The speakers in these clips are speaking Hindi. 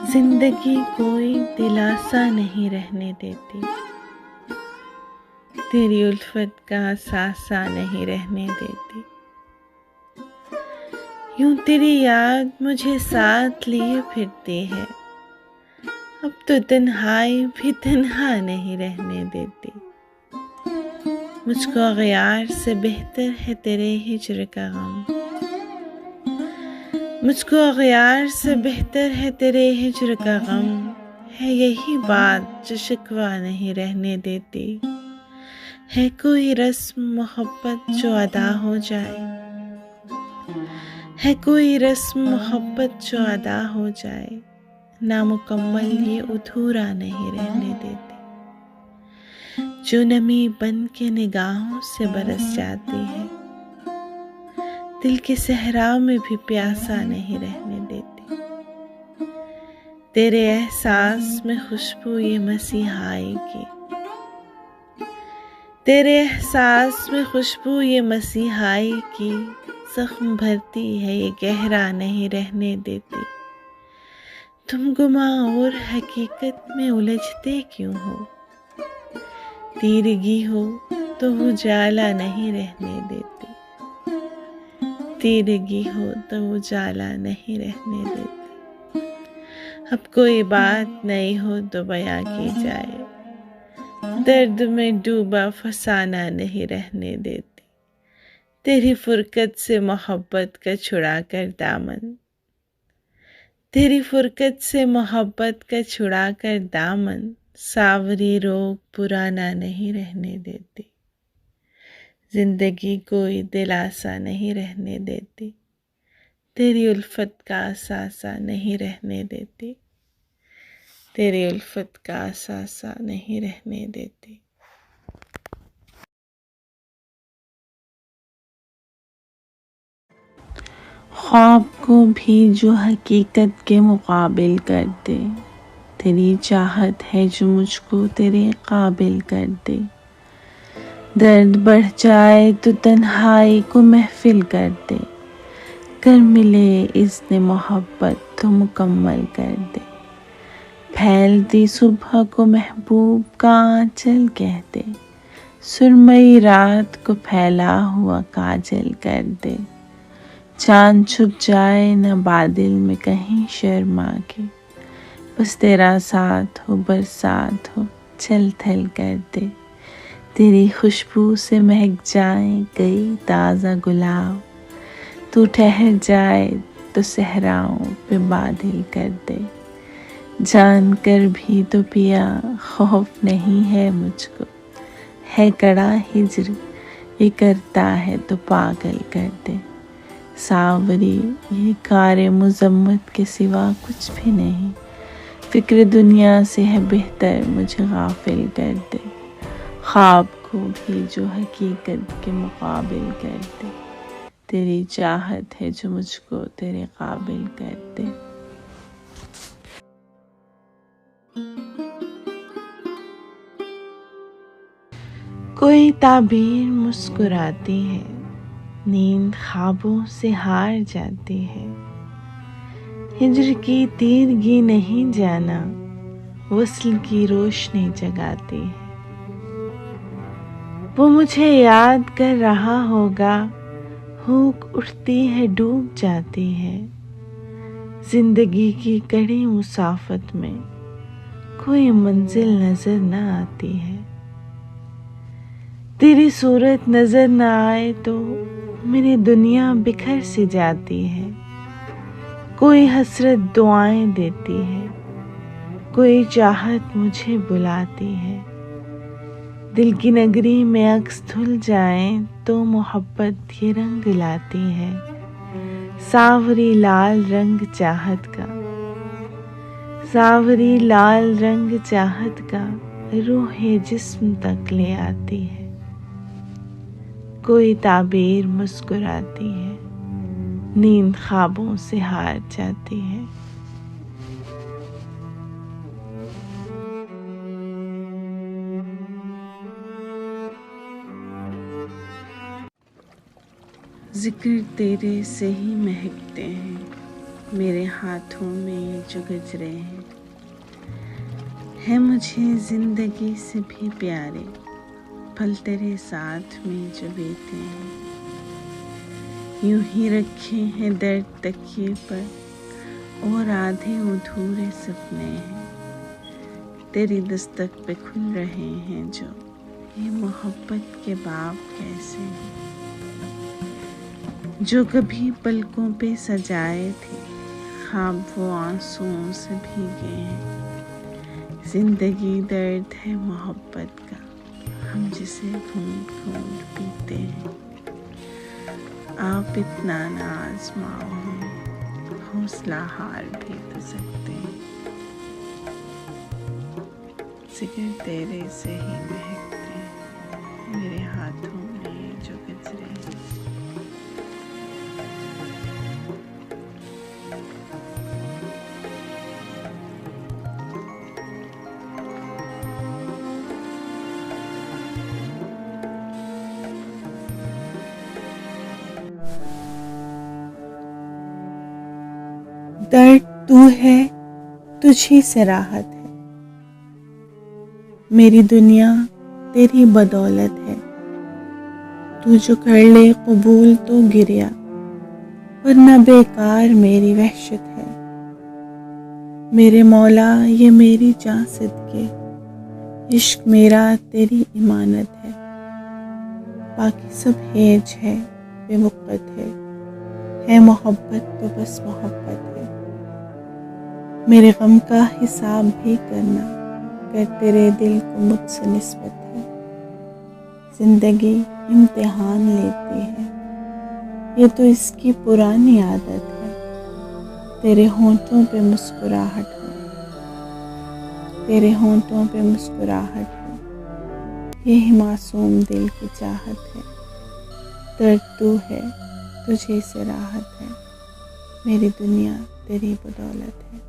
जिंदगी कोई दिलासा नहीं रहने देती, तेरी उल्फत का सासा नहीं रहने देती। यूं तेरी याद मुझे साथ लिए फिरती है, अब तो तन्हाई भी तन्हा नहीं रहने देती। मुझको अग़यार से बेहतर है तेरे हिज्र का गम, मुझको अग़यार से बेहतर है तेरे हिज्र का गम। है यही बात जो शिकवा नहीं रहने देती। है कोई रस्म मोहब्बत जो अदा हो जाए, है कोई रस्म मोहब्बत जो अदा हो जाए, नामुकम्मल ये अधूरा नहीं रहने देती। जो नमी बन के निगाहों से बरस जाती है, दिल के सहरा में भी प्यासा नहीं रहने देती। तेरे एहसास में खुशबू ये मसीहाई की, तेरे एहसास में खुशबू ये मसीहाई की, जख्म भरती है ये गहरा नहीं रहने देती। तुम गुमा और हकीकत में उलझते क्यों हो, तीरगी हो तो उजाला नहीं रहने देती। तीरगी हो तो उजाला नहीं रहने देती। अब कोई बात नहीं हो तो बयां की जाए, दर्द में डूबा फसाना नहीं रहने देती। तेरी फुरकत से मोहब्बत का छुड़ा कर दामन, तेरी फुरकत से मोहब्बत का छुड़ा कर दामन, सावरी रोग पुराना नहीं रहने देती। जिंदगी कोई दिलासा नहीं रहने देती, तेरी उल्फत का सासा नहीं रहने देती। तेरी उल्फत का सासा नहीं रहने देती। ख्वाब को भी जो हकीकत के मुकाबिल कर दे, तेरी चाहत है जो मुझको तेरे काबिल कर दे। दर्द बढ़ जाए तो तन्हाई को महफिल कर दे, कर मिले इज़्न मोहब्बत तो मुकम्मल कर दे। फैलती सुबह को महबूब का आंचल कह दे, सुरमई रात को फैला हुआ काजल कर दे। चांद छुप जाए न बादल में कहीं शर्मा के, बस तेरा साथ हो बरसात हो छल थल कर दे। तेरी खुशबू से महक जाए कई ताज़ा गुलाब, तू ठहर जाए तो सहराओं पे बादल कर दे। जान कर भी तो पिया खौफ नहीं है मुझको, है कड़ा हिज्र ये करता है तो पागल कर दे। सावरी ये कार मुज़म्मत के सिवा कुछ भी नहीं, फ़िक्र दुनिया से है बेहतर मुझे गाफिल कर दे। ख्वाब को भी जो हकीकत के मुकाबिल कर दे, तेरी चाहत है जो मुझको तेरे काबिल कर दे। कोई ताबीर मुस्कुराती है, नींद ख्वाबों से हार जाती है। हिज्र की तीरगी नहीं जाना, वस्ल की रोशनी जगाती है। वो मुझे याद कर रहा होगा, हुक उठती है डूब जाती है। जिंदगी की कड़ी मुसाफत में कोई मंजिल नजर न आती है। तेरी सूरत नजर न आए तो मेरी दुनिया बिखर सी जाती है। कोई हसरत दुआएं देती है, कोई चाहत मुझे बुलाती है। दिल की नगरी में अक्स धुल जाएं तो मोहब्बत ये रंग लाती है। सावरी लाल रंग चाहत का, सावरी लाल रंग चाहत का, रूहे जिस्म तक ले आती है। कोई ताबीर मुस्कुराती है, नींद ख्वाबों से हार जाती है। जिक्र तेरे से ही महकते हैं, मेरे हाथों में जो गुजरे हैं मुझे ज़िंदगी से भी प्यारे, पल तेरे साथ में जो बीते हैं। यूं ही रखे हैं दर्द तकिए पर और आधे अधूरे सपने हैं, तेरी दस्तक पे खुल रहे हैं जो ये मोहब्बत के बाब कैसे हैं, जो कभी पलकों पे सजाए थे ख्वाब वो आंसुओं से भीगे हैं। जिंदगी दर्द है मोहब्बत का, हम जिसे घूंट घूंट पीते हैं। आप इतना ना आजमाओ हमें, हौसला हार भी तो सकते हैं। जिगर तेरे से ही महकते हैं, मेरे हाथों में जो गुजरे हैं। दर्द तू है, तुझी से राहत है, मेरी दुनिया तेरी बदौलत है। तू जो कर ले कबूल तो गिरिया, वरना बेकार मेरी वहशत है। मेरे मौला ये मेरी जान सदके, इश्क मेरा तेरी इमानत है। बाकी सब हेज है, बेवक़्त है मोहब्बत तो बस मोहब्बत है। मेरे गम का हिसाब भी करना, कर तेरे दिल को मुझसे निस्बत है। जिंदगी इम्तिहान लेती है, ये तो इसकी पुरानी आदत है। तेरे होंठों पे मुस्कुराहट हो, तेरे होंठों पे मुस्कुराहट हो, यही मासूम दिल की चाहत है। दर्द तू है, तुझे से राहत है, मेरी दुनिया तेरी बदौलत है।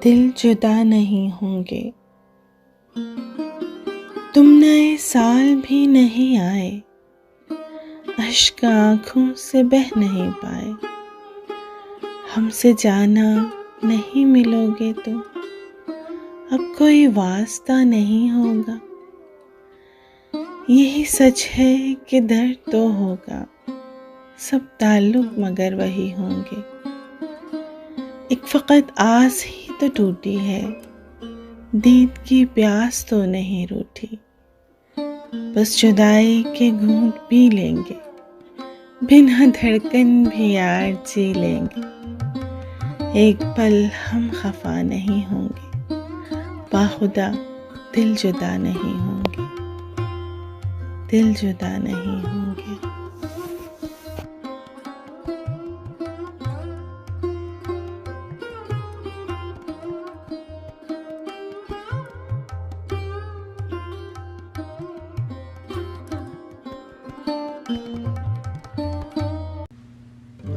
दिल जुदा नहीं होंगे, तुम नए साल भी नहीं आए, अश्क आँखों से बह नहीं पाए। हमसे जाना नहीं मिलोगे तो अब कोई वास्ता नहीं होगा। यही सच है कि दर्द तो होगा, सब ताल्लुक मगर वही होंगे। एक फ़कत आस ही तो टूटी है, दीद की प्यास तो नहीं रूठी। बस जुदाई के घूंट पी लेंगे, बिना धड़कन भी यार जी लेंगे। एक पल हम खफा नहीं होंगे, बाखुदा दिल जुदा नहीं होंगे, दिल जुदा नहीं होंगे।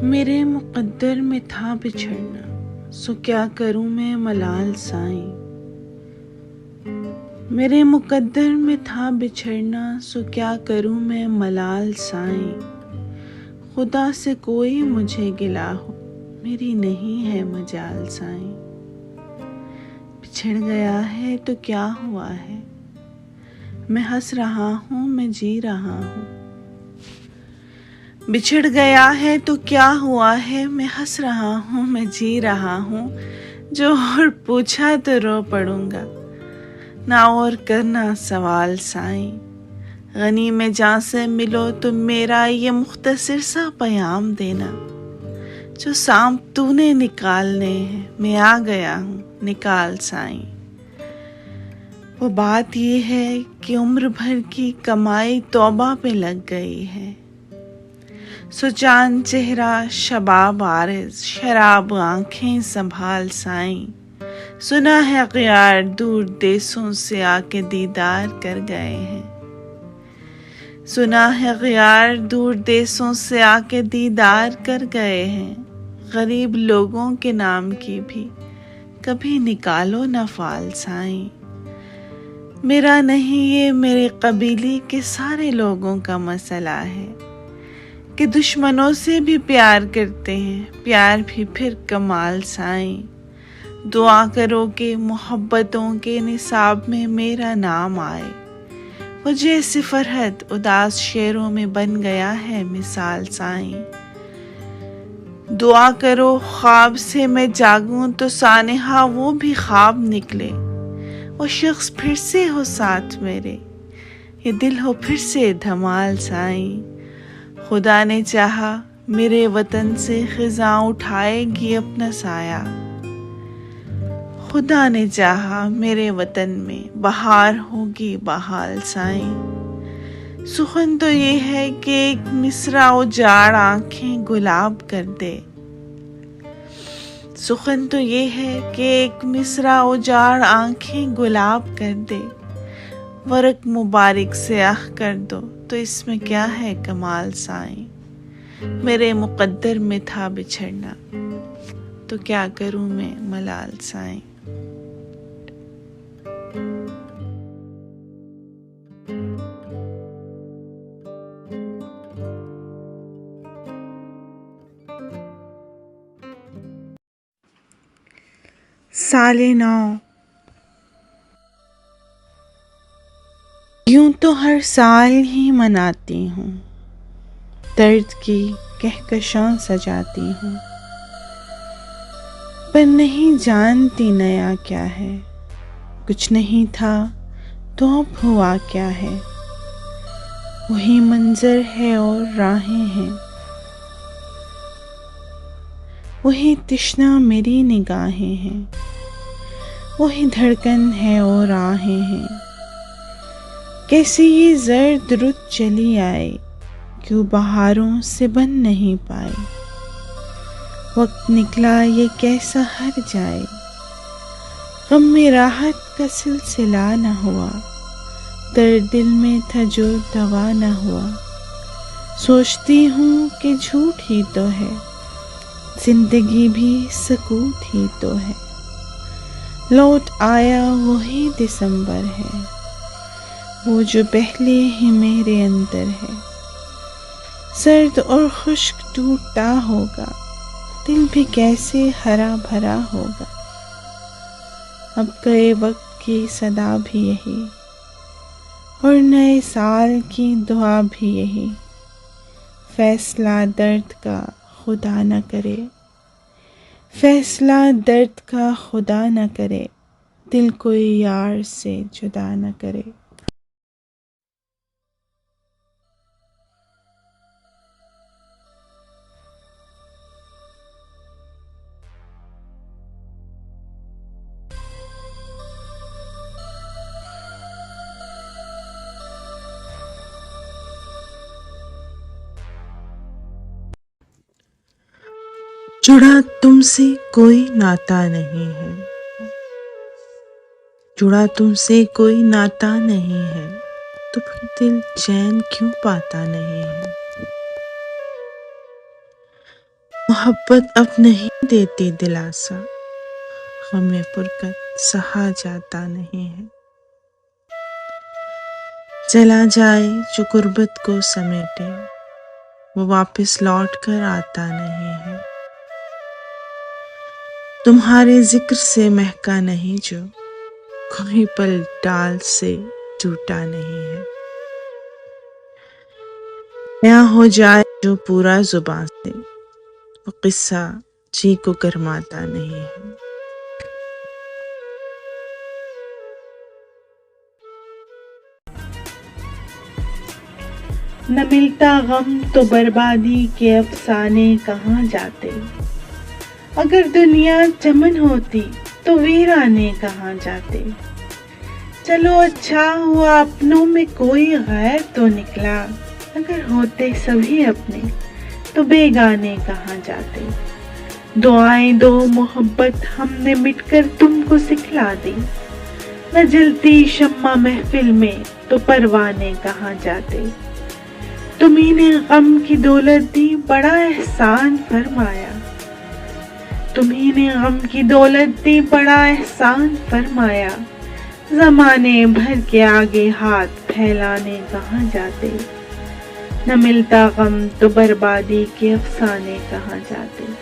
मेरे मुक़द्दर में था बिछड़ना, सो क्या करूं मैं मलाल साईं। मेरे मुक़द्दर में था बिछड़ना, सो क्या करूं मैं मलाल साईं। खुदा से कोई मुझे गिला हो, मेरी नहीं है मजाल साईं। बिछड़ गया है तो क्या हुआ है, मैं हंस रहा हूँ, मैं जी रहा हूँ। बिछड़ गया है तो क्या हुआ है, मैं हंस रहा हूँ, मैं जी रहा हूँ। जो और पूछा तो रो पड़ूंगा, ना और करना सवाल साईं। गनी में जान से मिलो तो मेरा ये मुख्तसर सा पैगाम देना। जो सांप तूने निकालने हैं, मैं आ गया हूँ निकाल साईं। वो बात ये है कि उम्र भर की कमाई तौबा पे लग गई है। सो चांद चेहरा शबाब आरिज़, शराब आंखें संभाल साईं। सुना है ग़ियार दूर देशों से आके दीदार कर गए हैं। सुना है ग़ियार दूर देशों से आके दीदार कर गए हैं। गरीब लोगों के नाम की भी कभी निकालो न फाल साईं। मेरा नहीं ये मेरे कबीले के सारे लोगों का मसला है कि दुश्मनों से भी प्यार करते हैं, प्यार भी फिर कमाल साईं। दुआ करो कि मोहब्बतों के निसाब में मेरा नाम आए। वो जैसे फरहद उदास शेरों में बन गया है मिसाल साईं। दुआ करो ख्वाब से मैं जागूं तो सानेहा वो भी ख्वाब निकले। वो शख्स फिर से हो साथ मेरे, ये दिल हो फिर से धमाल साईं। खुदा ने चाहा मेरे वतन से खिज़ां उठाएगी अपना साया। खुदा ने चाहा मेरे वतन में बहार होगी बहाल साईं। सुखन तो ये है कि एक मिसरा उजाड़ आंखें गुलाब कर दे। सुखन तो ये है कि एक मिसरा उजाड़ आंखें गुलाब कर दे। वरक मुबारक से आह कर दो तो इसमें क्या है कमाल साईं। मेरे मुकद्दर में था बिछड़ना तो क्या करूं मैं मलाल साईं। साले 9। यूं तो हर साल ही मनाती हूँ, दर्द की कहकशां सजाती हूँ, पर नहीं जानती नया क्या है। कुछ नहीं था तो अब हुआ क्या है। वही मंजर है और राहें हैं, वही तिश्ना मेरी निगाहें हैं, वही धड़कन है और आहें हैं। कैसी ये जर्द रुत चली आए, क्यों बहारों से बन नहीं पाए। वक्त निकला ये कैसा हर जाए, गम में राहत का सिलसिला न हुआ। दर्द दिल में था जो दवा न हुआ। सोचती हूँ कि झूठ ही तो है, जिंदगी भी सकूत ही तो है। लौट आया वही दिसंबर है, वो जो पहले ही मेरे अंदर है। सर्द और खुश्क टूटता होगा, दिल भी कैसे हरा भरा होगा। अब गए वक्त की सदा भी यही, और नए साल की दुआ भी यही। फैसला दर्द का खुदा न करे, फैसला दर्द का खुदा न करे। दिल कोई यार से जुदा न करे। जुड़ा तुमसे कोई नाता नहीं है, जुड़ा तुमसे कोई नाता नहीं है, तो फिर दिल चैन क्यों पाता नहीं है। मोहब्बत अब नहीं देती दिलासा, गमे फुरकत सहा जाता नहीं है। चला जाए जो गुर्बत को समेटे, वो वापस लौट कर आता नहीं है। तुम्हारे जिक्र से महका नहीं जो, कोई पल डाल से टूटा नहीं है। नया हो जाए जो पूरा जुबान से, वो किस्सा जी को गरमाता नहीं है। न मिलता गम तो बर्बादी के अफसाने कहाँ जाते। अगर दुनिया चमन होती तो वीराने कहाँ जाते। चलो अच्छा हुआ अपनों में कोई गैर तो निकला, अगर होते सभी अपने तो बेगाने कहाँ जाते। दुआएं दो मोहब्बत हमने मिटकर तुमको सिखला दी, न जलती शम्मा महफिल में तो परवाने कहाँ जाते। तुम्ही ने गम की दौलत दी बड़ा एहसान फरमाया, तुम्ही ने गम की दौलत दी, बड़ा एहसान फरमाया। जमाने भर के आगे हाथ फैलाने कहाँ जाते, न मिलता गम तो बर्बादी के अफसाने कहाँ जाते।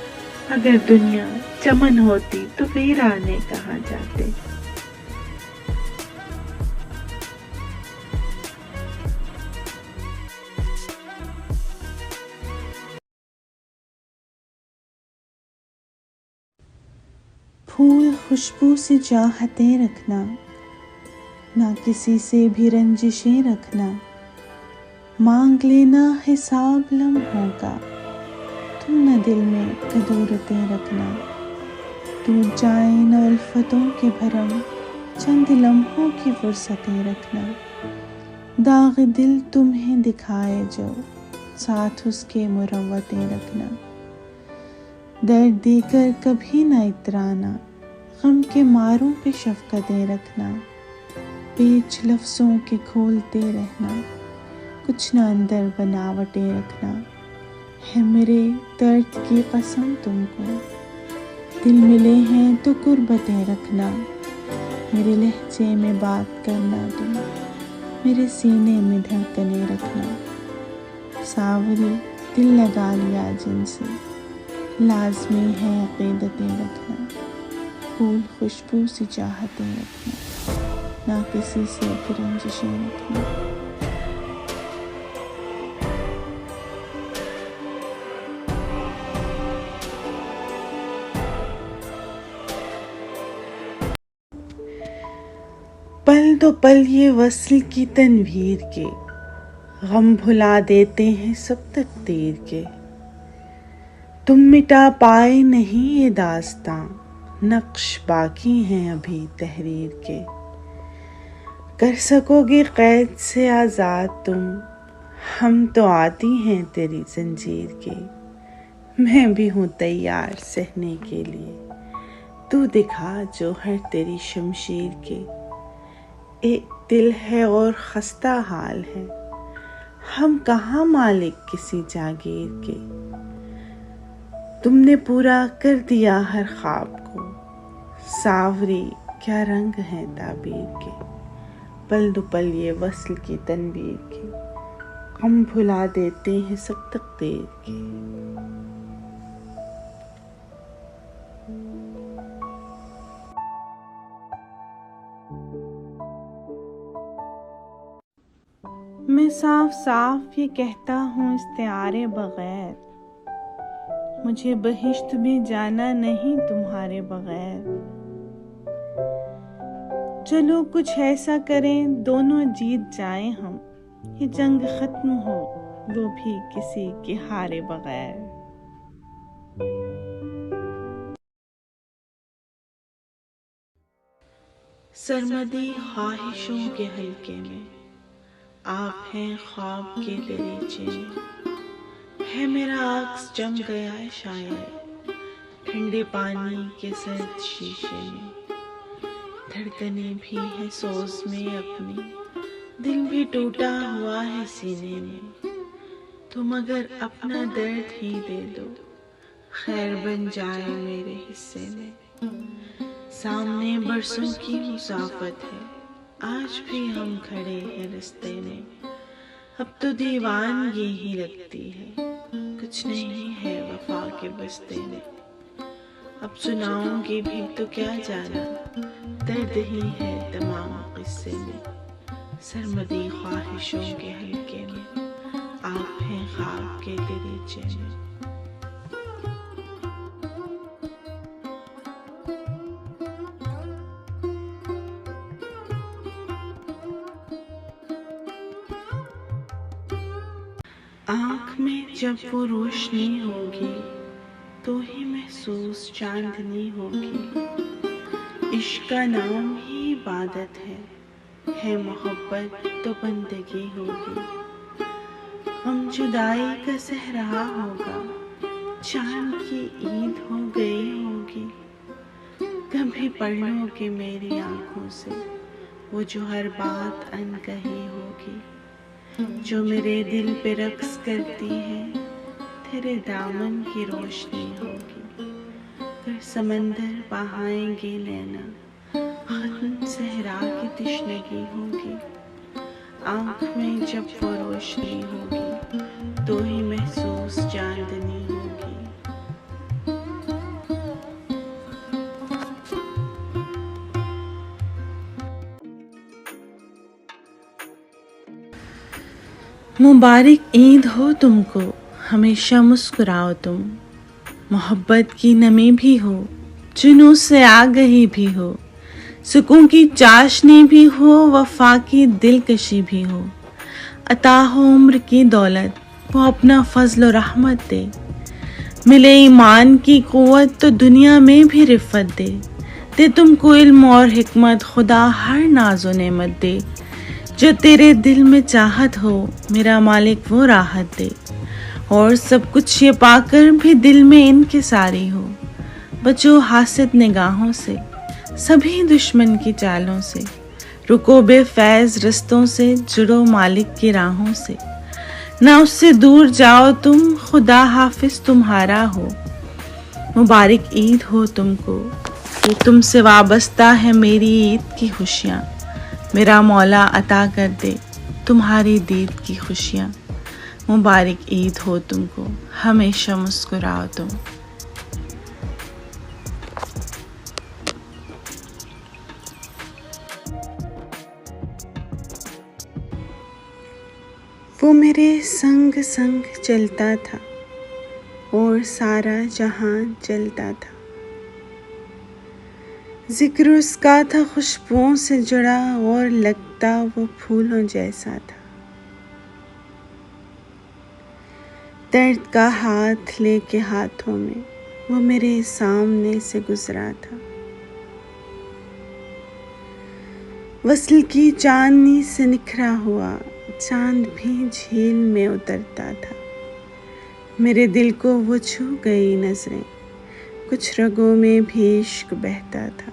अगर दुनिया चमन होती तो वीराने कहाँ जाते। फूल खुशबू से चाहते रखना, ना किसी से भी रंजिशें रखना। मांग लेना हिसाब लम्हों का, तुम न दिल में कदूरतें रखना। टूट जाए न उल्फतों के भरम, चंद लम्हों की फुर्सतें रखना। दाग दिल तुम्हें दिखाए जो, साथ उसके मुरव्वतें रखना। दर्द देकर कभी न इतराना, गम के मारों पे शफकतें रखना। पेच लफ्ज़ों के खोलते रहना, कुछ न अंदर बनावटें रखना। है मेरे दर्द की कसम तुमको, दिल मिले हैं तो कुर्बतें रखना। मेरे लहजे में बात करना तुम, मेरे सीने में धड़कनें रखना। सावरी दिल लगा लिया जिनसे, लाज़मी है अक़ीदतें रखना। फूल खुशबू से चाहते रखना, ना किसी से भी रंजिशें रखना। पल दो पल ये वस्ल की तनवीर के, गम भुला देते हैं सब तकदीर के। तुम मिटा पाए नहीं ये दास्तां, नक्श बाकी हैं अभी तहरीर के। कर सकोगे कैद से आज़ाद तुम, हम तो आती हैं तेरी जंजीर के। मैं भी हूँ तैयार सहने के लिए, तू दिखा जोहर तेरी शमशीर के। एक दिल है और खस्ता हाल है, हम कहाँ मालिक किसी जागीर के। तुमने पूरा कर दिया हर ख्वाब को, सावरी क्या रंग है ताबीर के। पल दो पल ये वस्ल की तनवीर के, हम भुला देते हैं सब तकदीर के। मैं साफ साफ ये कहता हूँ इस्तिआरे बगैर, मुझे बहिश्त में जाना नहीं तुम्हारे बगैर। चलो कुछ ऐसा करें दोनों जीत जाएं हम, ये जंग खत्म हो वो भी किसी के हारे बगैर। सरमदी ख्वाहिशों के हल्के में, आप हैं ख्वाब के दरीचे में। है मेरा अक्स जम गया है शायद, ठंडे पानी के सर्द शीशे में। धड़कने भी है सोज में अपनी, दिल भी टूटा हुआ है सीने में। तुम अगर अपना दर्द ही दे दो, खैर बन जाए मेरे हिस्से में। सामने बरसों की मुसाफत है, आज भी हम खड़े हैं रास्ते में। अब तो दीवानगी ही लगती है, कुछ नहीं है वफा के बस्ते में। अब सुनाऊंगी भी तो क्या जाना, दर्द ही है तमाम किस्से में। सरमदी ख्वाहिशों के हल्के में, आप हैं ख्वाब के दरीचे में। आँख में जब वो रोशनी होगी, तो ही महसूस चांदनी होगी। इश्क का नाम ही इबादत है मोहब्बत तो बंदगी होगी। हम जुदाई का सहरा होगा, चांद की ईद हो गई होगी। कभी पढ़ लोगे मेरी आंखों से, वो जो हर बात अनकही होगी। जो मेरे दिल पे रक्स करती है, तेरे दामन की रोशनी होगी। कर समंदर बहाएंगे नैना, खत्म सहरा की तशनगी होगी। आँख में जब वो रोशनी होगी तो ही महसूस चांदनी होगी। मुबारक ईद हो तुमको, हमेशा मुस्कुराओ तुम। मोहब्बत की नमी भी हो, जुनून से आगही भी हो, सुकून की चाशनी भी हो, वफा की दिलकशी भी हो। अता हो उम्र की दौलत, वो अपना फजल और रहमत दे। मिले ईमान की कुव्वत तो दुनिया में भी रिफ़त दे तुमको इल्म और हिकमत, खुदा हर नाज़ो नेमत दे। जो तेरे दिल में चाहत हो, मेरा मालिक वो राहत दे। और सब कुछ ये पाकर भी दिल में इनकिसारी हो। बचो हासिद निगाहों से, सभी दुश्मन की चालों से। रुको बेफैज़ रस्तों से, जुड़ो मालिक की राहों से। ना उससे दूर जाओ तुम, खुदा हाफिज तुम्हारा हो। मुबारक ईद हो तुमको, ये तुमसे वाबस्ता है मेरी ईद की खुशियाँ। मेरा मौला अता कर दे तुम्हारी दीद की खुशियाँ। मुबारक ईद हो तुमको, हमेशा मुस्कुराओ तुम। वो मेरे संग संग चलता था और सारा जहां जलता था। जिक्र उसका था खुशबुओं से जुड़ा और लगता वो फूलों जैसा था। दर्द का हाथ लेके हाथों में वो मेरे सामने से गुजरा था। वस्ल की चांदनी से निखरा हुआ चांद भी झील में उतरता था। मेरे दिल को वो छू गई नजरें, कुछ रगों में भी इश्क बहता था।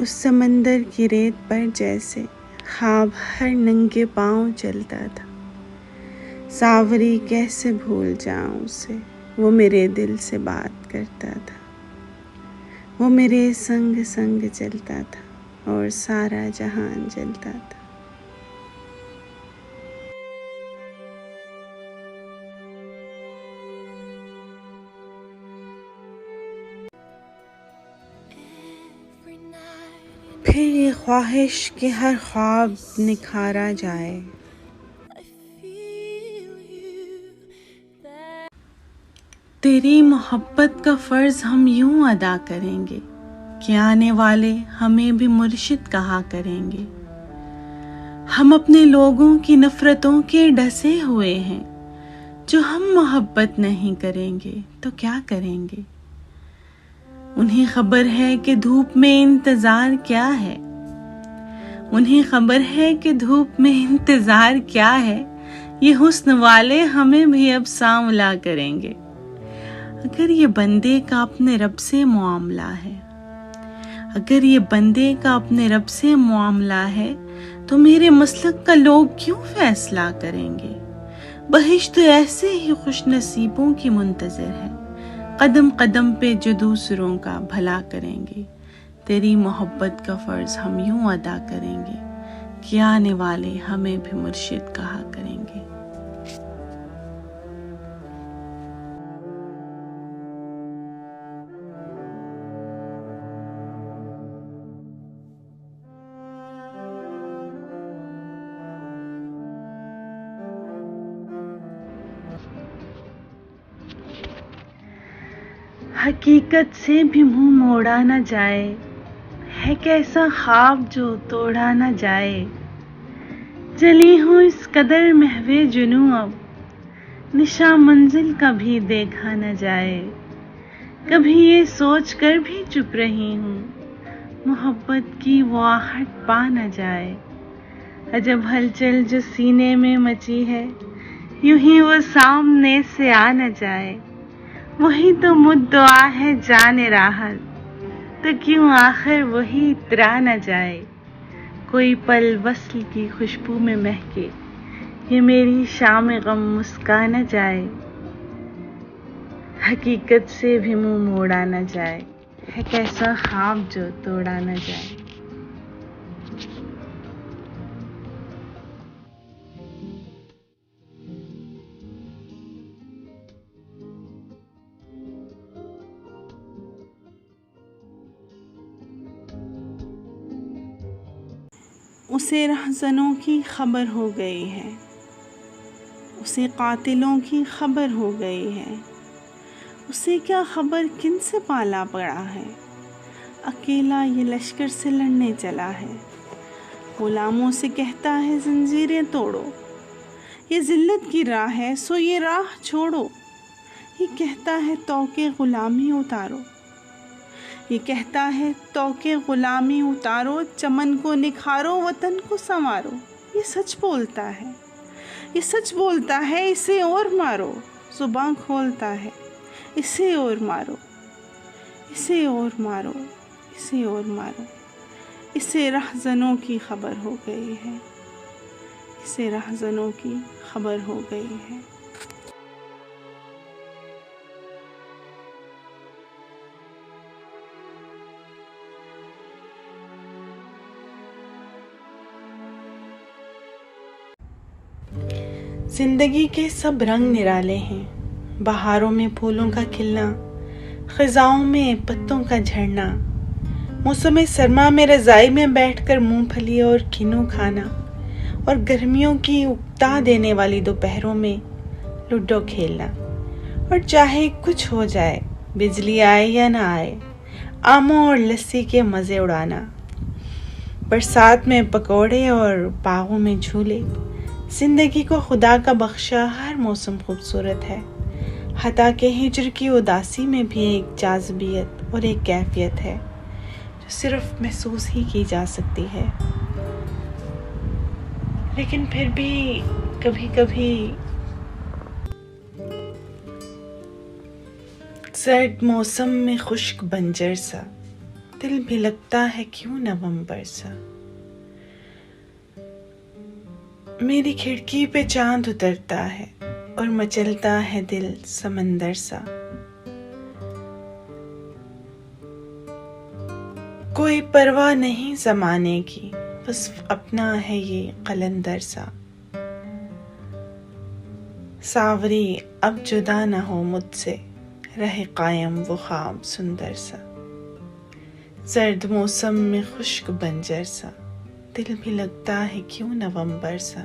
उस समंदर की रेत पर जैसे ख्वाब हर नंगे पांव चलता था। सावरी कैसे भूल जाऊं उसे, वो मेरे दिल से बात करता था। वो मेरे संग संग चलता था और सारा जहान जलता था। फिर ये ख्वाहिश कि हर ख्वाब निखारा जाए। तेरी मोहब्बत का फ़र्ज़ हम यूं अदा करेंगे कि आने वाले हमें भी मुर्शिद कहा करेंगे। हम अपने लोगों की नफ़रतों के डसे हुए हैं, जो हम मोहब्बत नहीं करेंगे तो क्या करेंगे। उन्हें खबर है कि धूप में इंतज़ार क्या है। उन्हें खबर है कि धूप में इंतज़ार क्या है। ये हुस्न वाले हमें भी अब सांवला करेंगे। अगर ये बंदे का अपने रब से मुआमला है, अगर ये बंदे का अपने रब से मुआमला है, तो मेरे मसलक का लोग क्यों फैसला करेंगे। बहिश्त तो ऐसे ही खुश नसीबों की मुंतज़िर है, कदम कदम पे जो दूसरों का भला करेंगे। तेरी मोहब्बत का फ़र्ज़ हम यूं अदा करेंगे कि आने वाले हमें भी मुर्शिद कहा करेंगे। हकीकत से भी मुंह मोड़ा न जाए, है कैसा ख्वाब जो तोड़ा न जाए। चली हूँ इस कदर महवे जुनू अब, निशा मंजिल का भी देखा न जाए। कभी ये सोच कर भी चुप रही हूँ, मोहब्बत की वो आहट पा न जाए। अजब हलचल जो सीने में मची है, यूं ही वो सामने से आ न जाए। वही तो मुद्दआ है जाने राहत, तो क्यों आखिर वही इतरा न जाए। कोई पल वस्ल की खुशबू में महके, ये मेरी शाम गम मुस्का न जाए। हकीकत से भी मुंह मोड़ा न जाए, है कैसा ख्वाब जो तोड़ा न जाए। उसे रहज़नों की खबर हो गई है, उसे कातिलों की खबर हो गई है। उसे क्या खबर किन से पाला पड़ा है, अकेला ये लश्कर से लड़ने चला है। गुलामों से कहता है जंजीरें तोड़ो, ये जिल्लत की राह है सो ये राह छोड़ो। ये कहता है तौके गुलामी उतारो, ये कहता है तौके गुलामी उतारो। चमन को निखारो, वतन को संवारो। ये सच बोलता है, ये सच बोलता है, इसे और मारो। जुबान खोलता है, इसे और मारो, इसे और मारो, इसे और मारो। इसे रहज़नों की खबर हो गई है, इसे रहज़नों की खबर हो गई है। जिंदगी के सब रंग निराले हैं, बहारों में फूलों का खिलना, ख़िज़ाओं में पत्तों का झड़ना, मौसम सरमा में रज़ाई में बैठकर मूंगफली और किन्नू खाना, और गर्मियों की उकता देने वाली दोपहरों में लूडो खेलना। और चाहे कुछ हो जाए, बिजली आए या ना आए, आमों और लस्सी के मज़े उड़ाना, बरसात में पकौड़े और बागों में झूले। जिंदगी को खुदा का बख्शा हर मौसम खूबसूरत है। हता के हिजर की उदासी में भी एक जाज़बियत और एक कैफियत है जो सिर्फ महसूस ही की जा सकती है। लेकिन फिर भी कभी कभी सर्द मौसम में खुश्क बंजर सा दिल भी लगता है क्यों नवंबर सा। मेरी खिड़की पे चांद उतरता है और मचलता है दिल समंदर सा। कोई परवाह नहीं ज़माने की, बस अपना है ये कलंदर सा। सावरी अब जुदा न हो मुझसे, रहे कायम वो ख्वाब सुंदर सा। सर्द मौसम में खुश्क बंजर सा दिल भी लगता है क्यों नवंबर सा।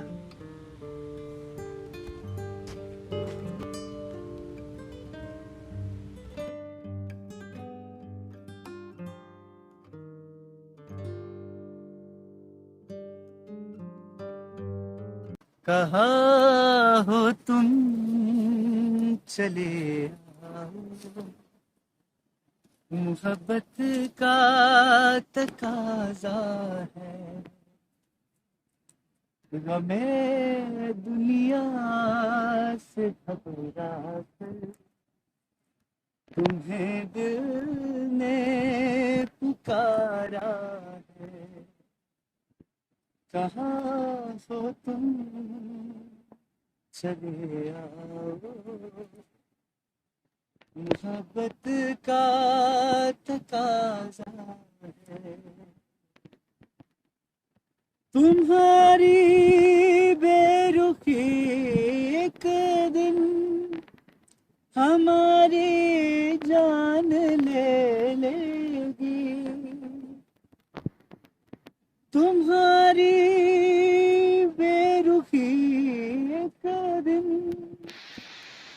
कहाँ हो तुम चले आओ, मोहब्बत का तकाजा है। गमे दुनिया से घबरा कर तुम्हें दिल ने पुकारा है। कहाँ हो तुम चले आओ, मोहब्बत का तकाजा है। तुम्हारी बेरुखी एक दिन हमारी जान ले लेगी। तुम्हारी बेरुखी एक दिन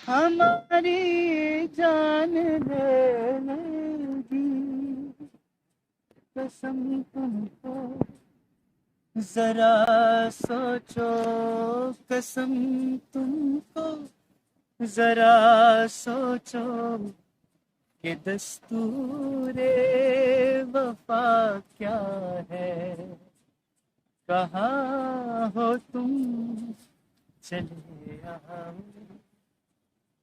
हमारी जान ले लेगी। कसम तुमको जरा सोचो, कसम तुमको जरा सोचो कि दस्तूरे वफा क्या है। कहाँ हो तुम चले आओ,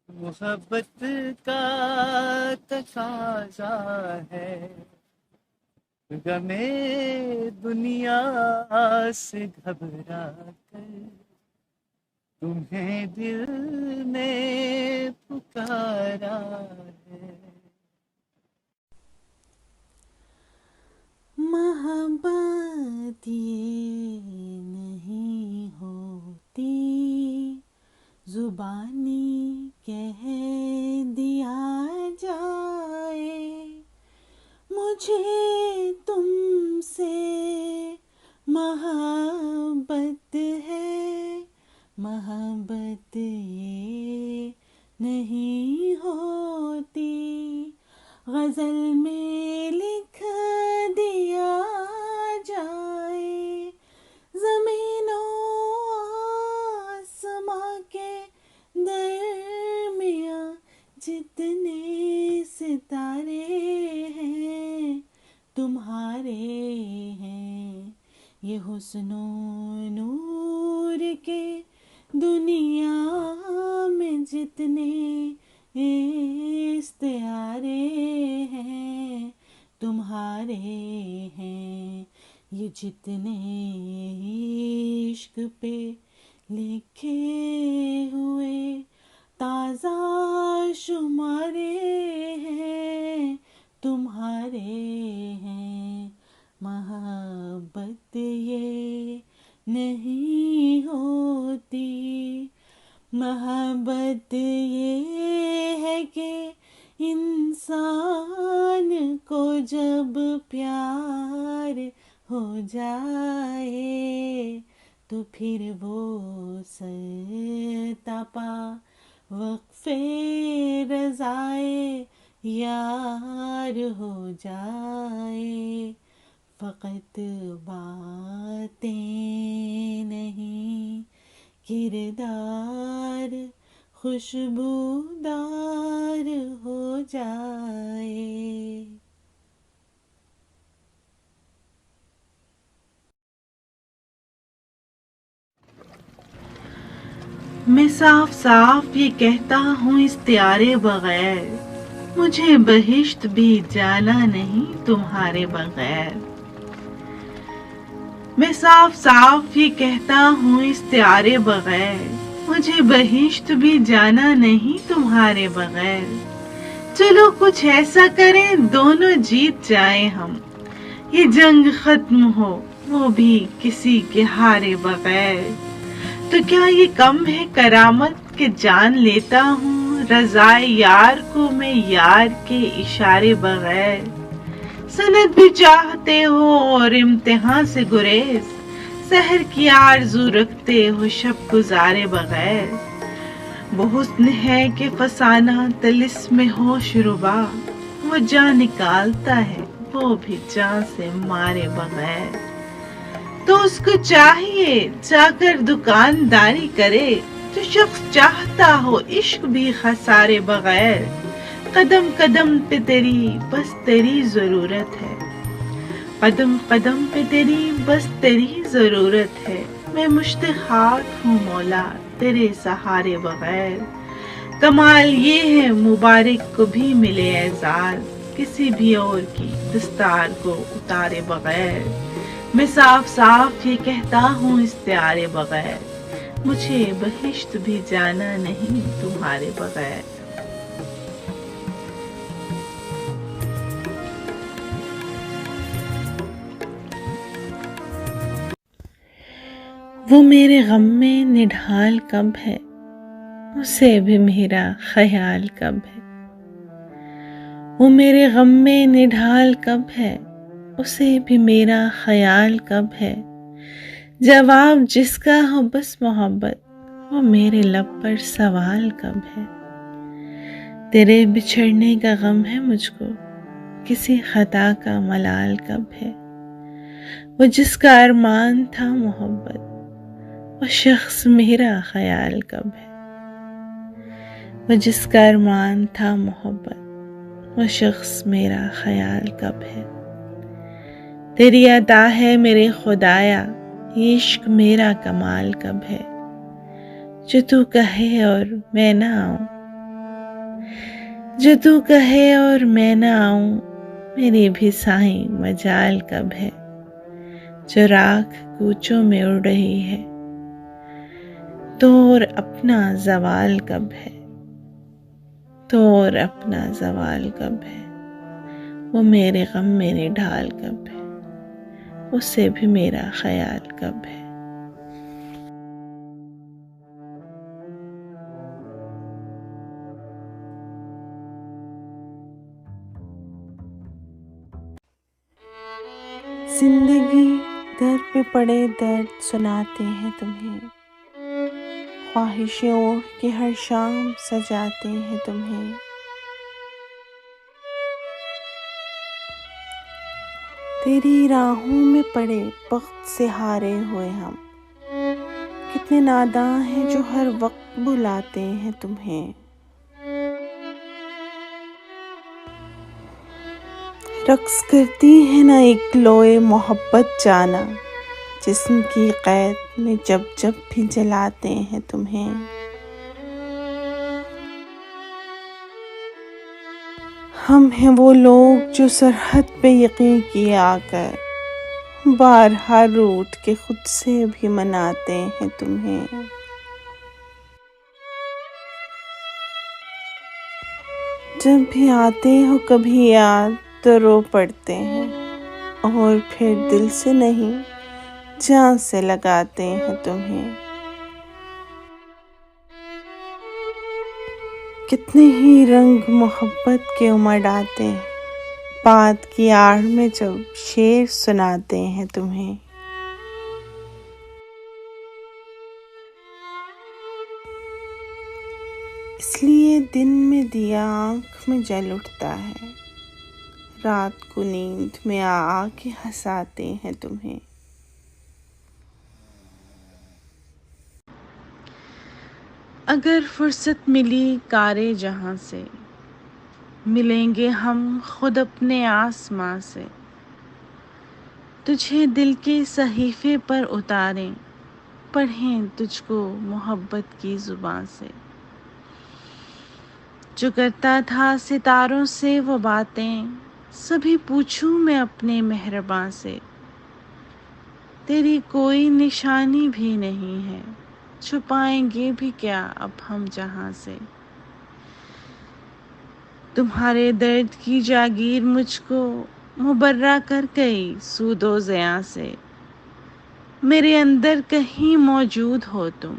मोहब्बत का तकाजा है। गमे दुनिया से घबरा कर तुम्हें दिल ने पुकारा है। मोहब्बत ये नहीं होती, जुबानी कह दिया जाए, मुझे तुमसे मोहब्बत है, मोहब्बत ये नहीं होती, गजल में लिख दिया जाए, ज़मीनों आसमां के दरमियाँ जितने सितारे हैं तुम्हारे हैं, ये हुस्नो नूर के दुनिया में जितने इस्तियारे हैं तुम्हारे हैं, ये जितने इश्क पे लिखे हुए ताज़ा शुमारे हैं तुम्हारे हैं, मोहब्बत ये नहीं होती, मोहब्बत ये है कि इंसान को जब प्यार हो जाए तो फिर वो सरतपा वक्फे रज़ाए यार हो जाए, फ़क़त बातें नहीं किरदार खुशबूदार हो जाए। मैं साफ साफ ये कहता हूँ इस्तियारे बगैर, मुझे बहिश्त भी जाना नहीं तुम्हारे बगैर। मैं साफ साफ ये कहता हूँ इस्तियारे बगैर, मुझे बहिश्त भी जाना नहीं तुम्हारे बगैर। चलो कुछ ऐसा करें दोनों जीत जाएं हम, ये जंग खत्म हो वो भी किसी के हारे बगैर। तो क्या ये कम है करामत के जान लेता हूँ रज़ाए यार को मैं यार के इशारे बगैर। सनद भी चाहते हो और इम्तिहान से गुरेज, सहर की आरज़ू रखते हो शब गुजारे बगैर। वो हुस्न है कि फसाना तिलिस्म होश रुबा, वो जान निकालता है वो भी जान से मारे बगैर। तो उसको चाहिए जाकर दुकानदारी करे, जो शख्स चाहता हो इश्क भी खसारे बगैर। कदम कदम पे तेरी बस तेरी जरूरत है, कदम कदम पे तेरी बस तेरी जरूरत है। मैं मुश्ताक हूँ मौला तेरे सहारे बगैर। कमाल ये है मुबारक को भी मिले एजाज, किसी भी और की दस्तार को उतारे बगैर। मैं साफ साफ ये कहता हूँ इस्तियारे बगैर, मुझे बहिश्त भी जाना नहीं तुम्हारे बगैर। वो मेरे गम में निढाल कब है, उसे भी मेरा ख्याल कब है। वो मेरे गम में निढाल कब है, उसे भी मेरा ख्याल कब है। जवाब जिसका हो बस मोहब्बत, वो मेरे लब पर सवाल कब है। तेरे बिछड़ने का गम है मुझको, किसी खता का मलाल कब है। वो जिसका अरमान था मोहब्बत, वो शख्स मेरा ख्याल कब है। वो जिसका अरमान था मोहब्बत, वो शख्स मेरा ख्याल कब है। तेरी अता है मेरे खुदाया, ये इश्क मेरा कमाल कब है। जो तू कहे और मैं ना आऊं, जो तू कहे और मैं ना आऊं, मेरी भी साईं मजाल कब है। जो राख कूचों में उड़ रही है, तोर अपना ज़वाल कब है, तोर अपना ज़वाल कब है, वो मेरे गम मेरी ढाल कब है, उससे भी मेरा ख्याल कब है। जिंदगी दर पे पड़े दर्द सुनाते हैं तुम्हें, ख्वाहिशें ओढ़ के हर शाम सजाते हैं तुम्हें। तेरी राहों में पड़े वक्त से हारे हुए हम, कितने नादां हैं जो हर वक्त बुलाते हैं तुम्हें। रक्स करती है ना एक लोए मोहब्बत जाना, जिस्म की कैद में जब जब भी जलाते हैं तुम्हें। हम हैं वो लोग जो सरहद पे यकीन किए आकर, बारहा रूठ के खुद से भी मनाते हैं तुम्हें। जब भी आते हो कभी याद तो रो पड़ते हैं, और फिर दिल से नहीं जान से लगाते हैं तुम्हें। कितने ही रंग मोहब्बत के उमड़ आते हैं, बात की आड़ में जब शेर सुनाते हैं तुम्हें। इसलिए दिन में दिया आँख में जल उठता है, रात को नींद में आके हंसाते हैं तुम्हें। अगर फुर्सत मिली कारे जहां से, मिलेंगे हम खुद अपने आसमां से। तुझे दिल के सहीफे पर उतारें, पढ़ें तुझको मोहब्बत की जुबान से। जो करता था सितारों से वो बातें, सभी पूछूं मैं अपने मेहरबान से। तेरी कोई निशानी भी नहीं है, छुपाएंगे भी क्या अब हम जहां से। तुम्हारे दर्द की जागीर मुझको मुबर्रा कर गई सूदो ज़िया से। मेरे अंदर कहीं मौजूद हो तुम,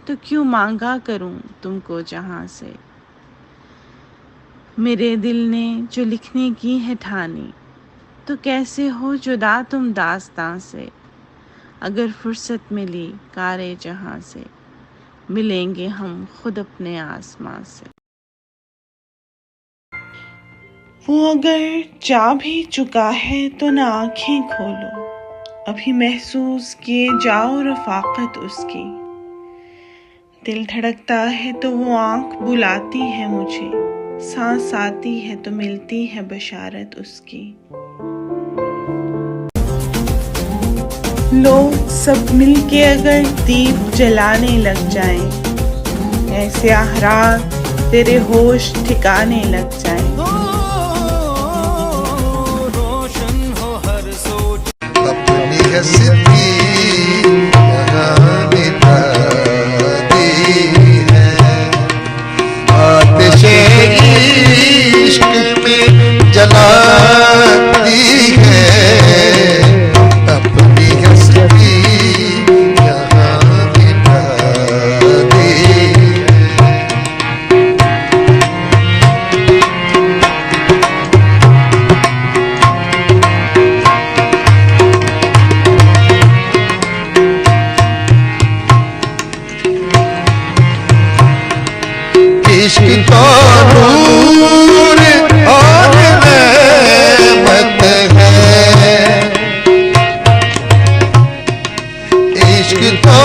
तो क्यों मांगा करूं तुमको जहां से। मेरे दिल ने जो लिखने की है ठानी, तो कैसे हो जुदा तुम दास्तां से। अगर फुर्सत मिली कारे जहां से, मिलेंगे हम खुद अपने आसमां से। वो अगर जा भी चुका है तो ना आंखें खोलो, अभी महसूस किए जाओ रफाकत उसकी। दिल धड़कता है तो वो आंख बुलाती है मुझे, सांस आती है तो मिलती है बशारत उसकी। लोग सब मिलके अगर दीप जलाने लग जाएं, ऐसे आहरात तेरे होश ठिकाने लग जाएं। रोशन हो हर सोच अपनी हस्ती यहाँ मिटा दी है। आतिशे इश्क में जलाती है, अपनी हस्ती यहाँ मिटा दी है। इश्क तो नूर और रहमत है, इश्क तो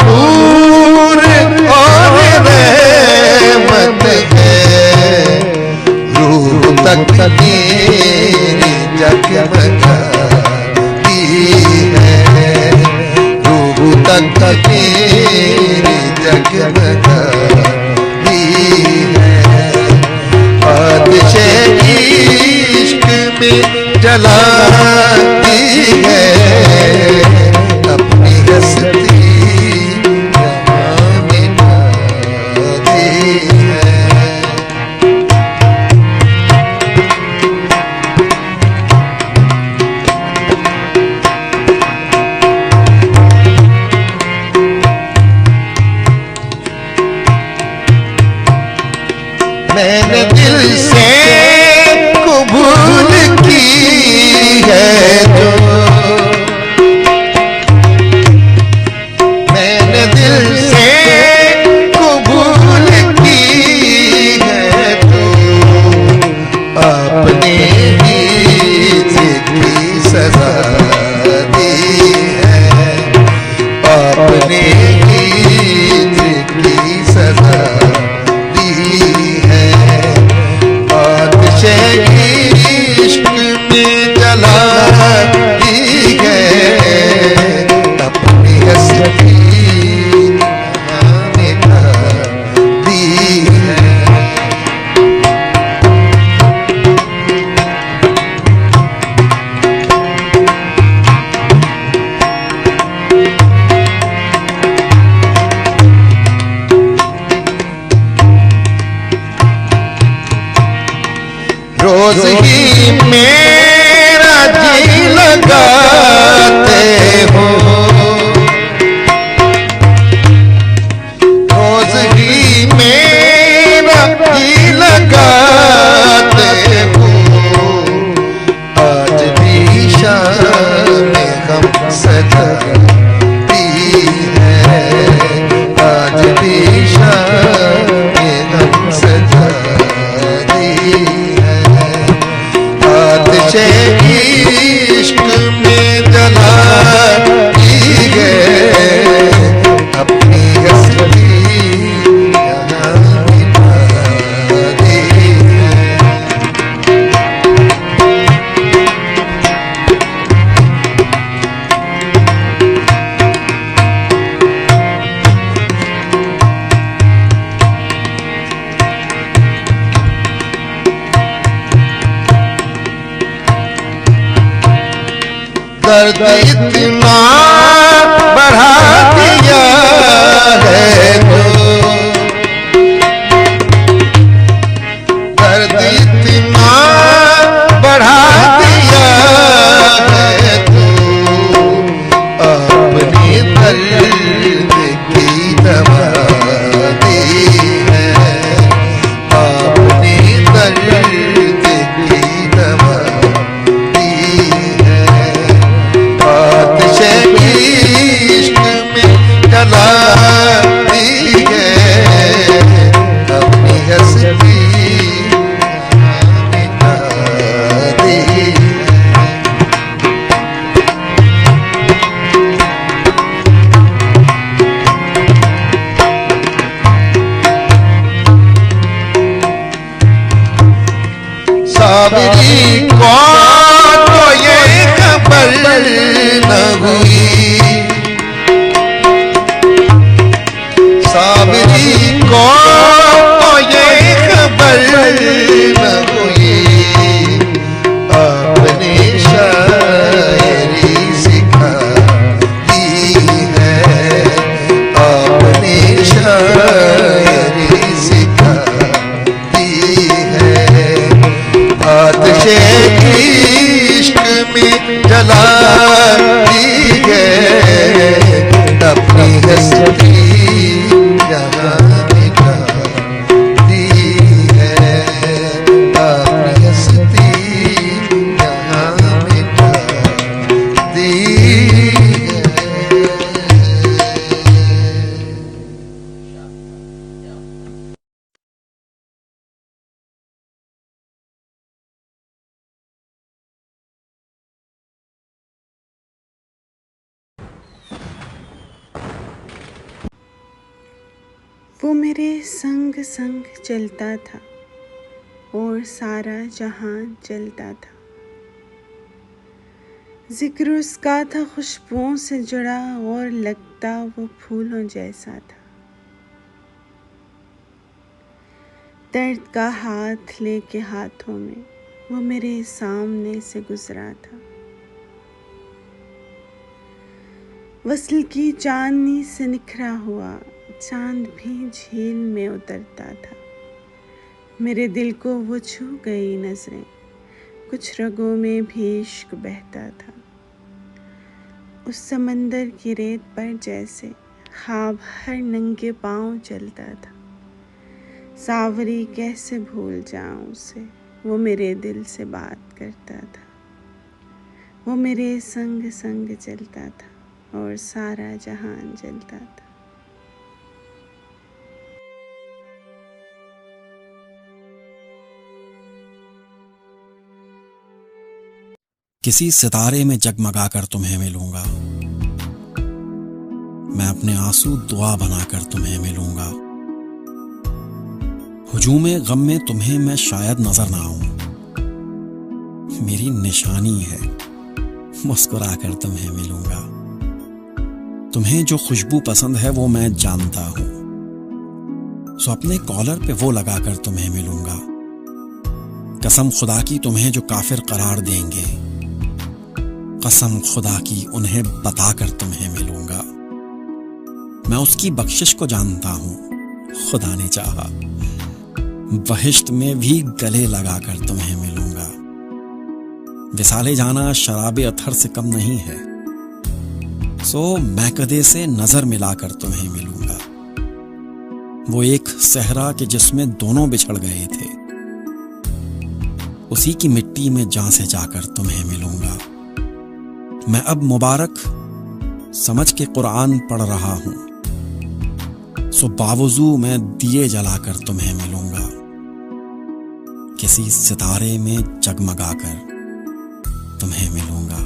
नूर और रहमत है। रूह तक मेरी जगमगाती है, रूह तक मेरी जगमगाती आतिशे इश्क में जलाती है, अपनी हस्ती यहाँ मेरा जी लगाते हो, रोज ही मेरा जी लगाते हो, आज भी शाम हम सजाती है, आज भी शाम हम सजाती है, आतिशे इश्क में जलाती है, अपनी हस्ती यहाँ मिटाती है। दर्द इतना बढ़ा दिया है तो, दर्द इतना बढ़ा दिया है तो, अपने दर्द की दवा दी है, अपने दर्द की दवा दी है, आतिशे इश्क में जलाती है, अपनी हस्ती मिटाती है। सावरी को तो ये खबर न हुई, सावरी को तो ये खबर न हुई, आपने शायरी सिखाती है, आपने शायरी सिखाती है, आतिशे इश्क में जलाती है, अपनी हस्ती यहाँ मिटाती है, अपनी हस्ती यहाँ मिटाती है। वो मेरे संग संग चलता था और सारा जहां जलता था, जिक्र उसका था खुशबुओं से जुड़ा और लगता वो फूलों जैसा था। दर्द का हाथ लेके हाथों में वो मेरे सामने से गुजरा था, वस्ल की चांदनी से निखरा हुआ चांद भी झील में उतरता था। मेरे दिल को वो छू गई नजरें, कुछ रगों में भी इश्क बहता था। उस समंदर की रेत पर जैसे ख्वाब हर नंगे पांव चलता था। सावरी कैसे भूल जाऊं उसे, वो मेरे दिल से बात करता था, वो मेरे संग संग चलता था और सारा जहान जलता था। किसी सितारे में जगमगा कर तुम्हें मिलूंगा, मैं अपने आंसू दुआ बनाकर तुम्हें मिलूंगा। हुजूम गम में तुम्हें मैं शायद नजर ना आऊं, मेरी निशानी है मुस्कुरा कर तुम्हें मिलूंगा। तुम्हें जो खुशबू पसंद है वो मैं जानता हूं, सो अपने कॉलर पे वो लगाकर तुम्हें मिलूंगा। कसम खुदा की तुम्हें जो काफिर करार देंगे, कसम खुदा की उन्हें बताकर तुम्हें मिलूंगा। मैं उसकी बख्शिश को जानता हूं, खुदा ने चाहा बहिश्त में भी गले लगाकर तुम्हें मिलूंगा। विसाले जाना शराबे अथर से कम नहीं है। सो मैं कदे से नजर मिलाकर तुम्हें मिलूंगा, वो एक सहरा के जिसमें दोनों बिछड़ गए थे, उसी की मिट्टी में जान से जाकर तुम्हें मिलूंगा। मैं अब मुबारक समझ के कुरान पढ़ रहा हूं, सो बावजू मैं दिए जलाकर तुम्हें मिलूंगा, किसी सितारे में जगमगाकर तुम्हें मिलूंगा।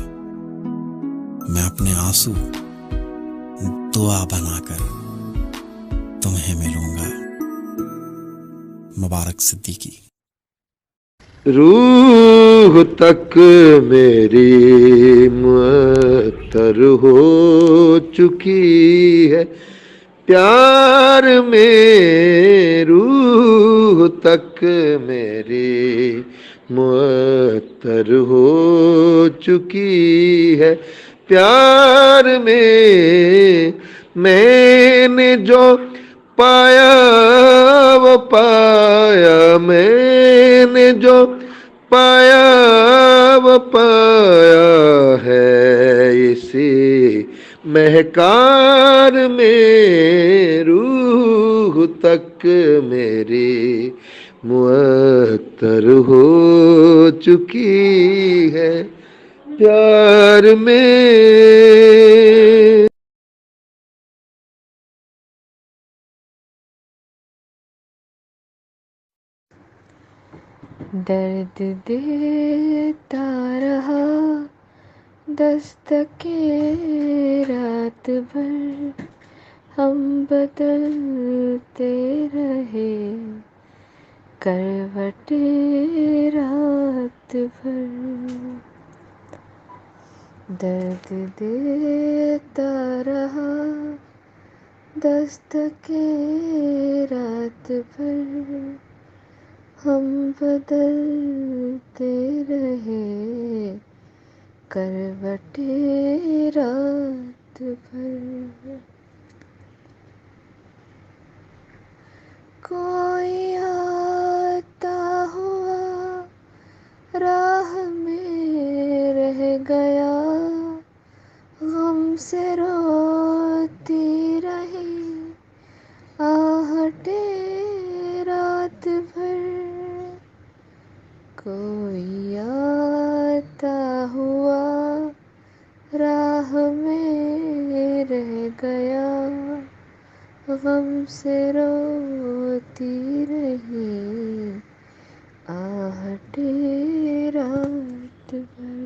मैं अपने आंसू दुआ बनाकर तुम्हें मिलूंगा। मुबारक सिद्दीकी। रूह तक मेरी मुअत्तर हो चुकी है प्यार में, रूह तक मेरी मुअत्तर हो चुकी है प्यार में। मैंने जो पाया वो पाया, मैंने जो पाया वो पाया है इसी महकार में। रूह तक मेरी मुअत्तर हो चुकी है प्यार में। दर्द देता रहा दस्तके रात भर, हम बदलते रहे करवटे रात भर। दर्द देता रहा दस्तके रात भर, हम बदलते रहे करवटे रात भर। कोई आता हुआ राह में रह गया, गम से रोती रही आहटे रात भर। कोई आता हुआ राह में रह गया, गम से रोती रही आहटे रात भर।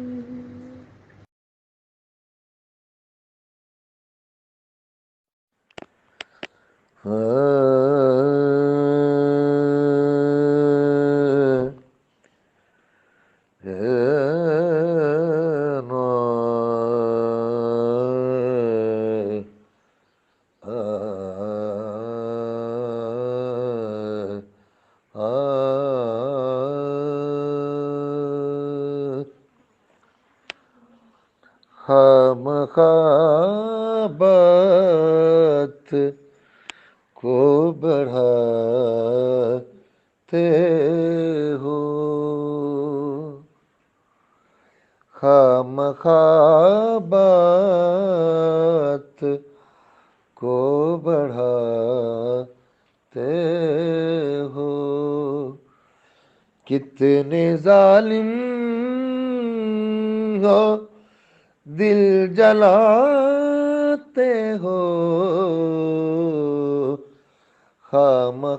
खामख़ाबात को बढ़ाते हो, खामख़ाबात को बढ़ाते हो। कितने जालिम हो दिल जलाते हो, खामख़ाबात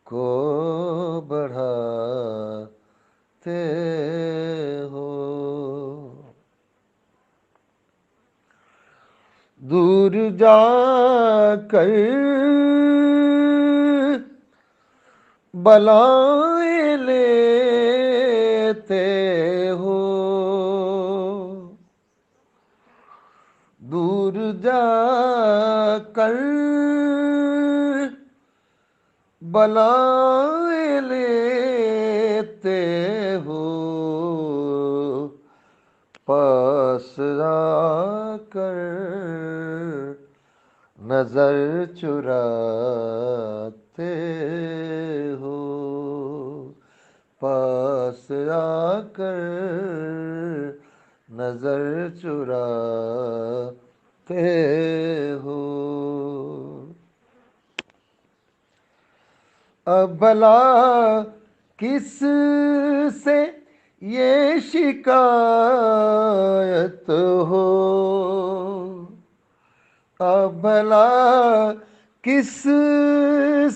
को बढ़ाते हो। दूर जाकर बलाएं लेते हो, दूर जाकर बलाएं लेते हो, पास आकर नजर चुराते हो। पास आकर नजर चुराते हो। अब भला किस से ये शिकायत हो, अब भला किस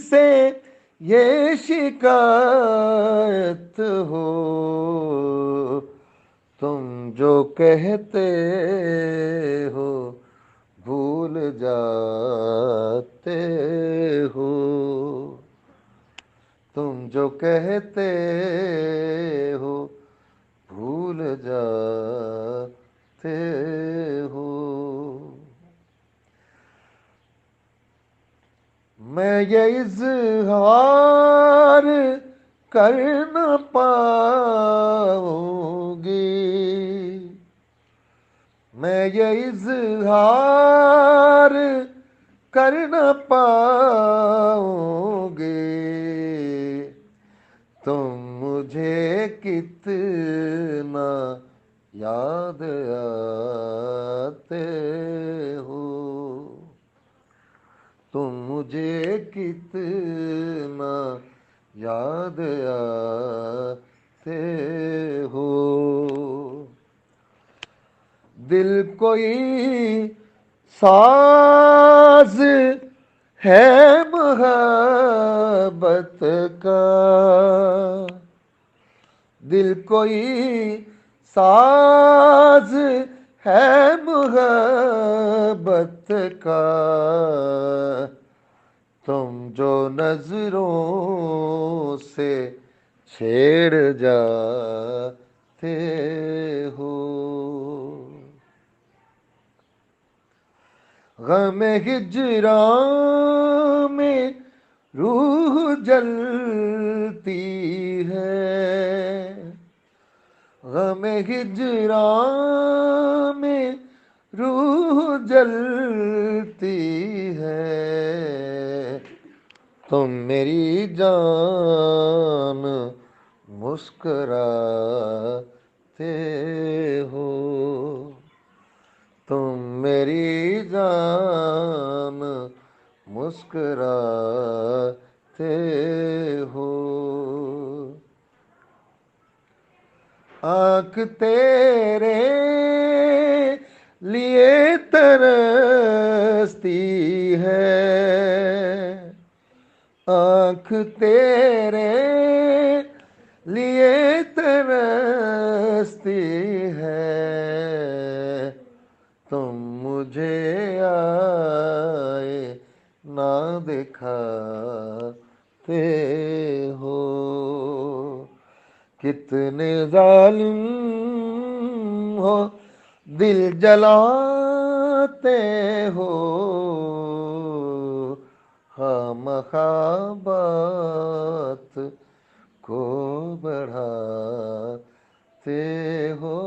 से ये शिकायत हो, तुम जो कहते हो भूल जाते हो, तुम जो कहते हो भूल जाते हो। मैं ये इज़हार कर न पाऊंगी, मैं ये इज़हार कर न पाऊंगी, तुम मुझे कितना याद आते हो, तुम मुझे कितना याद आते हो। दिल कोई साज है मोहब्बत का, दिल कोई साज है मोहब्बत का, तुम जो नजरों से छेड़ जाते हो। गम हिजरां में रूह जलती है, गम हिजरां में रूह जलती है, तुम मेरी जान मुस्कुराते हो, तुम मेरी जान मुस्कुराते हो। आँख तेरे लिए तरसती है, आँख तेरे लिए तरसती है, तुम मुझे आए ना दिखाते हो। कितने जालिम हो दिल जलाते हो, खामखा बात को बढ़ाते हो।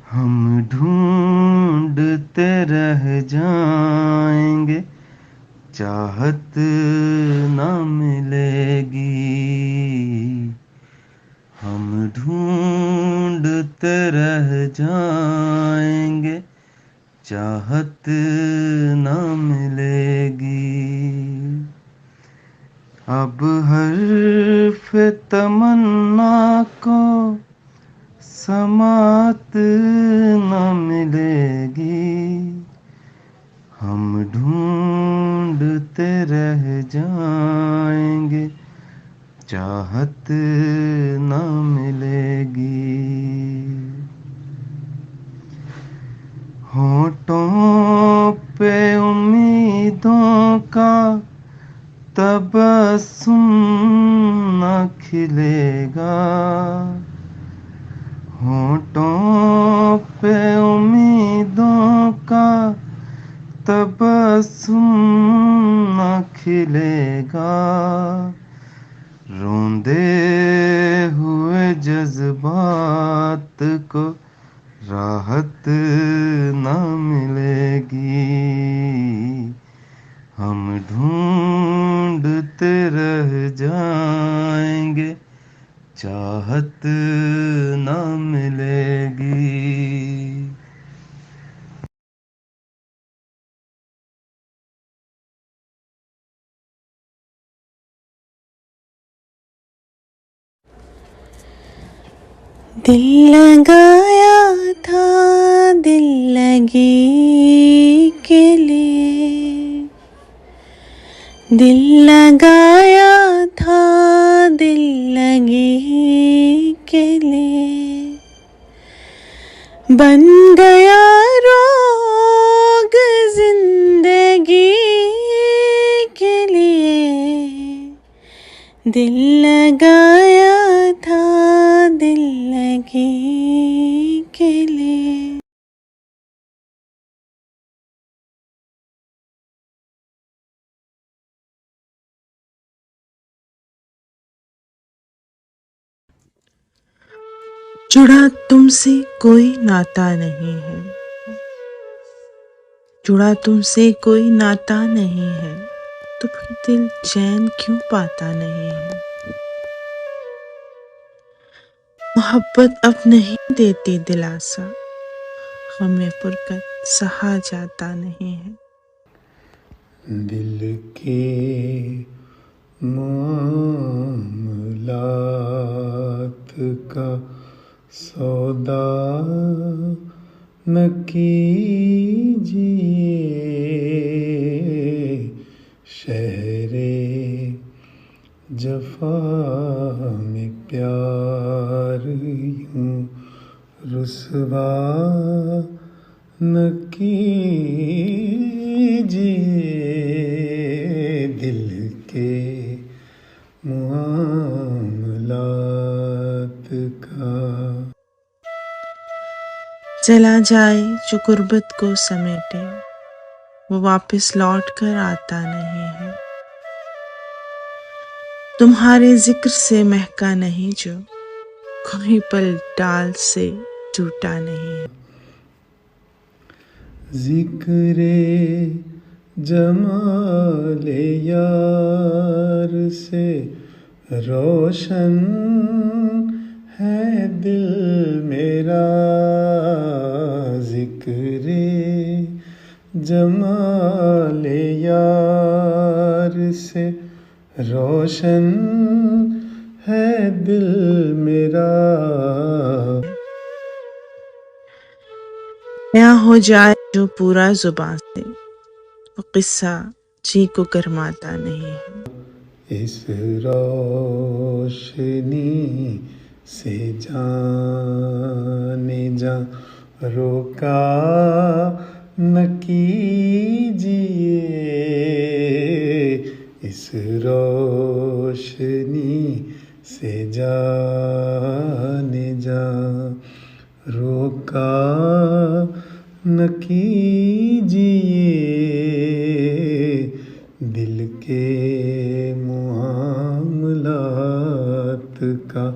हम ढूंढते रह जाएंगे, चाहत न मिलेगी। हम ढूंढते रह जाएंगे, चाहत न मिलेगी। अब हर्फ तमन्ना को समात न मिलेगी। हम ढूंढते रह जाएंगे, चाहत न मिलेगी। होठों पे उम्मीदों का तबस्सुम न खिलेगा। होठों पे उम्मीदों का तबस्सुम न खिलेगा। रोंदे हुए जज्बात को राहत न मिलेगी। हम ढूंढते रह जाएंगे, चाहत न मिलेगी। दिल लगाया था दिल लगी के लिए, दिल लगाया था दिल लगी के लिए, बन गया रोग जिंदगी के लिए, दिल लगाया था दिल लगी के लिए। जुड़ा तुमसे कोई नाता नहीं है, जुड़ा तुमसे कोई नाता नहीं है, तो फिर दिल चैन क्यों पाता नहीं है। मोहब्बत अब नहीं देती दिलासा, हमें फुरकत सहा जाता नहीं है। दिल के मामलात का सौदा न कीजिए, शहरे जफा में प्यार यूं रुसवा न कीजिए। दिल के मामलात का चला जाए जो गुर्बत को समेटे, वो वापस लौट कर आता नहीं है। तुम्हारे जिक्र से महका नहीं जो, कोई पल डाल से टूटा नहीं है। जिक्रे जमाले यार से रोशन है दिल मेरा, जिक्रे जमाले यार से रोशन है दिल मेरा। नया हो जाए जो पूरा जुबान से, वो किस्सा जी को गरमाता नहीं है। इस रोशनी से जाने जा रोका न कीजिए, इस रोशनी से जाने जा रोका न कीजिए। दिल के मामलात का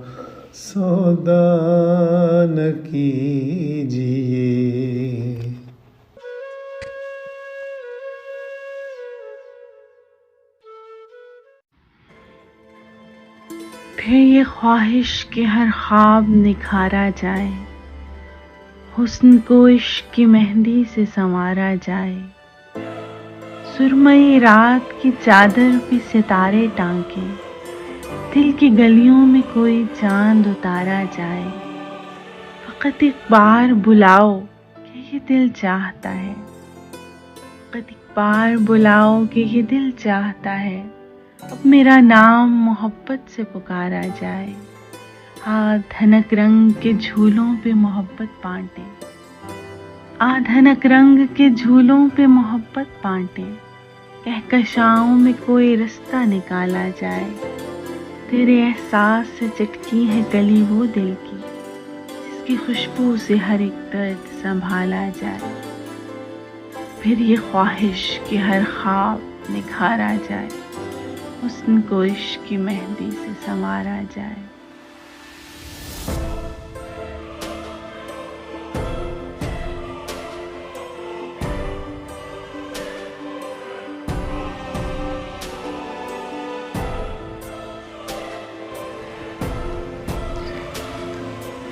सौदा न कीजिए। फिर ये ख्वाहिश कि हर ख्वाब निखारा जाए, हुस्न को इश्क की मेहंदी से संवारा जाए। सुरमई रात की चादर पे सितारे टांके, दिल की गलियों में कोई चांद उतारा जाए। फकत एक बार बुलाओ कि ये दिल चाहता है, फकत एक बार बुलाओ कि ये दिल चाहता है। अब मेरा नाम मोहब्बत से पुकारा जाए। हाँ धनक रंग के झूलों पे मोहब्बत बांटे, धनक रंग के झूलों पे मोहब्बत बांटे। कहकशाओं में कोई रास्ता निकाला जाए। तेरे एहसास से चटकी है गली वो दिल की, जिसकी खुशबू से हर एक दर्द संभाला जाए। फिर ये ख्वाहिश कि हर ख्वाब निखारा जाए, हुस्न को इश्क की मेहंदी से संवारा जाए।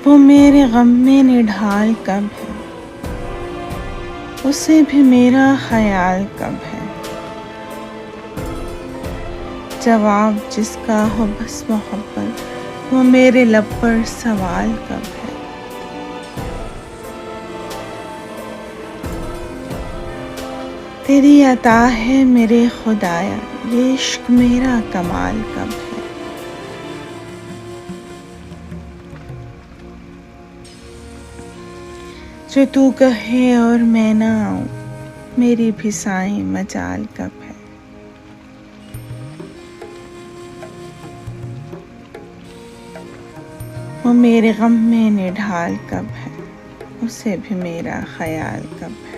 वो मेरे गम में निढाल कब है, उसे भी मेरा ख्याल कब है। जवाब जिसका हो बस मोहब्बत, वो मेरे लब पर सवाल कब है। तेरी अता है मेरे खुदाया, ये इश्क मेरा कमाल कब है। जो तू कहे और मैं ना आऊं, मेरी भी साईं मजाल कब है। वो मेरे गम में निढाल कब है, उसे भी मेरा ख्याल कब है।